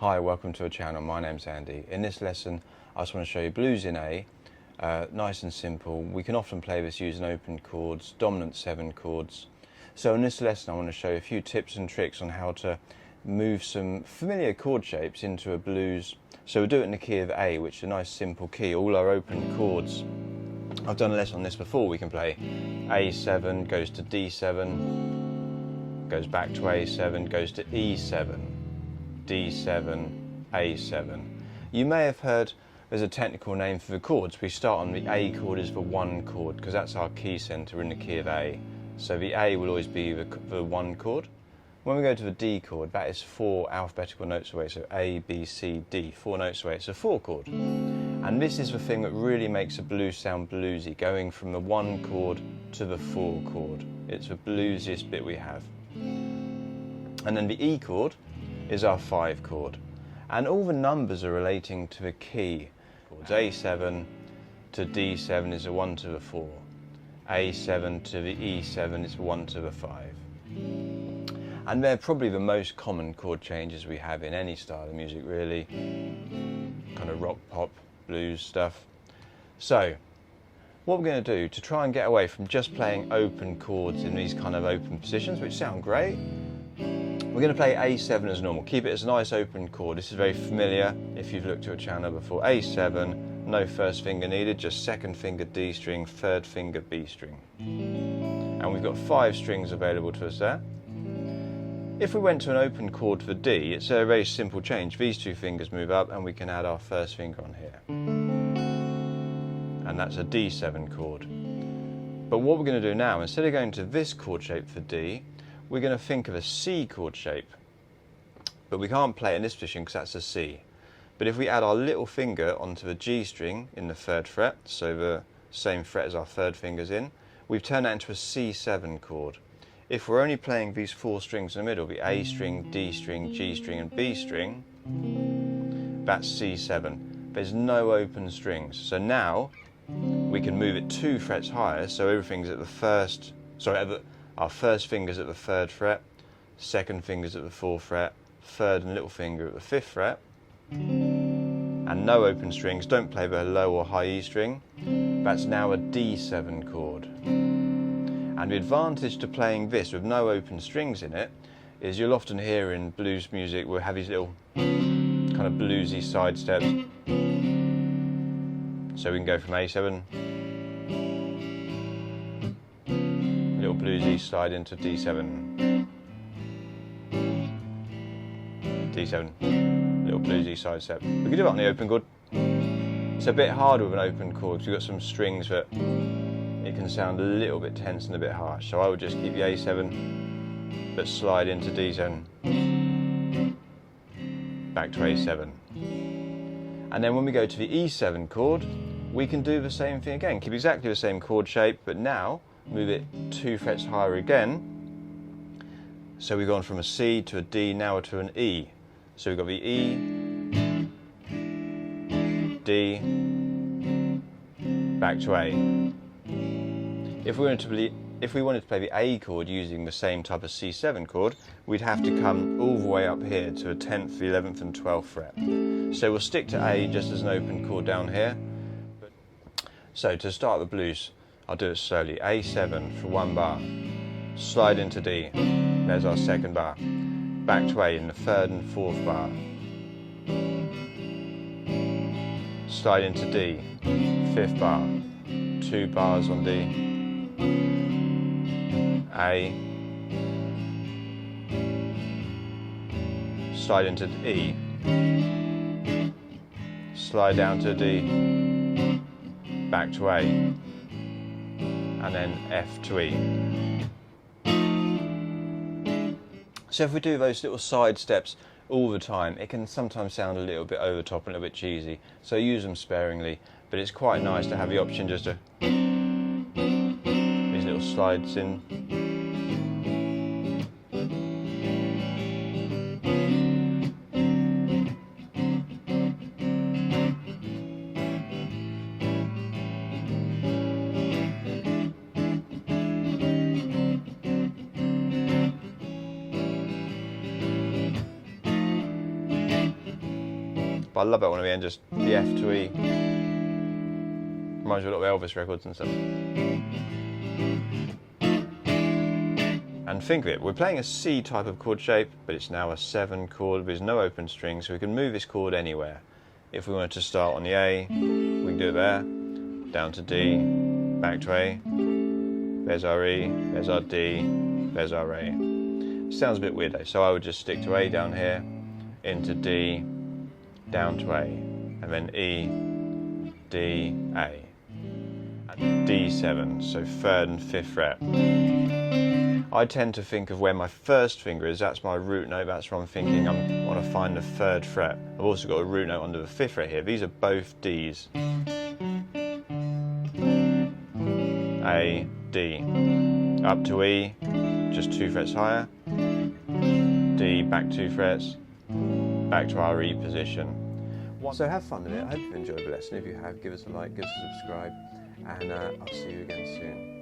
Hi, welcome to our channel. My name's Andy. In this lesson I just want to show you blues in A, nice and simple. We can often play this using open chords, dominant 7 chords. So in this lesson I want to show you a few tips and tricks on how to move some familiar chord shapes into a blues. So we'll do it in the key of A, which is a nice simple key, all our open chords. I've done a lesson on this before. We can play A7, goes to D7, goes back to A7, goes to E7, D7, A7. You may have heard there's a technical name for the chords. We start on the A chord is the 1 chord because that's our key center in the key of A. So the A will always be the 1 chord. When we go to the D chord, that is 4 alphabetical notes away, so A, B, C, D, 4 notes away. It's a 4 chord. And this is the thing that really makes a blues sound bluesy, going from the 1 chord to the 4 chord. It's the bluesiest bit we have. And then the E chord is our 5 chord. And all the numbers are relating to the key. A7 to D7 is a 1 to the 4. A7 to the E7 is 1 to the 5. And they're probably the most common chord changes we have in any style of music, really. Kind of rock, pop, blues stuff. So, what we're going to do to try and get away from just playing open chords in these kind of open positions, which sound great, we're going to play A7 as normal. Keep it as a nice open chord. This is very familiar if you've looked at a channel before. A7, no first finger needed, just second finger D string, third finger B string. And we've got 5 strings available to us there. If we went to an open chord for D, it's a very simple change. These 2 fingers move up and we can add our first finger on here. And that's a D7 chord. But what we're going to do now, instead of going to this chord shape for D, we're going to think of a C chord shape. But we can't play it in this position because that's a C. But if we add our little finger onto the G string in the 3rd fret, so the same fret as our 3rd finger's in, we've turned that into a C7 chord. If we're only playing these 4 strings in the middle, the A string, D string, G string and B string, that's C7. There's no open strings. So now we can move it 2 frets higher, so everything's at the first, our first finger's at the 3rd fret, second finger's at the 4th fret, 3rd and little finger at the 5th fret, and no open strings. Don't play the low or high E string. That's now a D7 chord. And the advantage to playing this with no open strings in it is you'll often hear in blues music we'll have these little kind of bluesy side steps. So we can go from A7, little bluesy slide into D7, D7, little bluesy side step. We can do it on the open chord. It's a bit harder with an open chord because you've got some strings that it can sound a little bit tense and a bit harsh. So I would just keep the A7 but slide into D7, back to A7. And then when we go to the E7 chord, we can do the same thing again. Keep exactly the same chord shape, but now move it 2 frets higher again. So we've gone from a C to a D, now to an E. So we've got the E, D, back to A. If we wanted to play the A chord using the same type of C7 chord, we'd have to come all the way up here to a 10th, 11th and 12th fret. So we'll stick to A just as an open chord down here. So to start the blues, I'll do it slowly. A7 for 1 bar, slide into D, there's our 2nd bar, back to A in the 3rd and 4th bar, slide into D, 5th bar, 2 bars on D, A, slide into E, slide down to D, back to A, and then F to E. So if we do those little side steps all the time, it can sometimes sound a little bit over the top and a little bit cheesy, so use them sparingly, but it's quite nice to have the option just to these little slides in. but I love it when we end just the F to E. Reminds me a lot of Elvis records and stuff. And think of it, we're playing a C type of chord shape, but it's now a 7 chord with no open strings, so we can move this chord anywhere. If we wanted to start on the A, we can do it there, down to D, back to A, there's our E, there's our D, there's our A. Sounds a bit weird though, so I would just stick to A down here, into D, down to A, and then E, D, A. And D7, so 3rd and 5th fret. I tend to think of where my first finger is, that's my root note, that's where I'm thinking I want to find the 3rd fret. I've also got a root note under the 5th fret here. These are both Ds. A, D. Up to E, just 2 frets higher. D, back 2 frets. Back to our E position. So have fun with it. I hope you've enjoyed the lesson. If you have, give us a like, give us a subscribe, and I'll see you again soon.